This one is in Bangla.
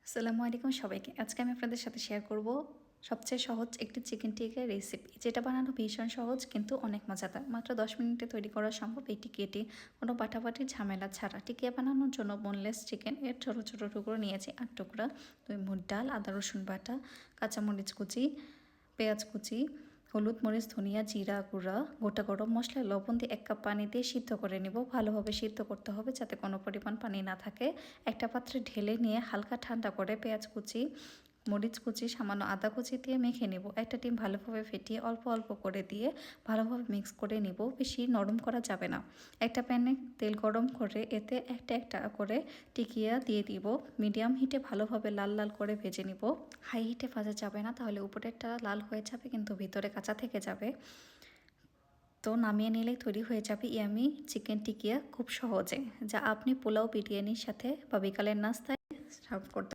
আসসালামু আলাইকুম সবাইকে। আজকে আমি আপনাদের সাথে শেয়ার করব সবচেয়ে সহজ একটি চিকেন টিক্কা রেসিপি। যেটা বানানো ভীষণ সহজ কিন্তু অনেক মজাদার। মাত্র ১০ মিনিটে তৈরি করা সম্ভব এই টিকিয়াটি। কোনো বাটাবাটির ঝামেলা ছাড়া। টিকিয়া বানানোর জন্য বোনলেস চিকেন এর ছোট ছোট টুকরো নিয়েছি ৮ টুকরা, ২ মুঠ ডাল, আদা রসুন বাটা, কাঁচামরিচ কুচি, পেঁয়াজ কুচি, হলুদ, মরিচ, ধনিয়া, জিরা গুঁড়া, গোটা গরম মশলা, লবণ দিয়ে ১ কাপ পানি দিয়ে সিদ্ধ করে নেব। ভালোভাবে সিদ্ধ করতে হবে যাতে কোনো পরিমাণ পানি না থাকে। একটা পাত্রে ঢেলে নিয়ে হালকা ঠান্ডা করে পেঁয়াজ কুচি, মরিচ কুচি, সামান্য আদা কুচি দিয়ে মেখে নেব। একটা ডিম ভালোভাবে ফেটিয়ে অল্প অল্প করে দিয়ে ভালোভাবে মিক্স করে নেব। বেশি নরম করা যাবে না। একটা প্যানে তেল গরম করে এতে একটা একটা করে টিকিয়া দিয়ে দিব। মিডিয়াম হিটে ভালোভাবে লাল লাল করে ভেজে নিব। হাই হিটে ভাজা যাবে না, তাহলে উপরেরটা লাল হয়ে যাবে কিন্তু ভিতরে কাঁচা থেকে যাবে। তো নামিয়ে নিলেই তৈরি হয়ে যাবে ইয়ামি চিকেন টিকিয়া খুব সহজে, যা আপনি পোলাও বিরিয়ানির সাথে বা বিকালের নাস্তায় সার্ভ করতে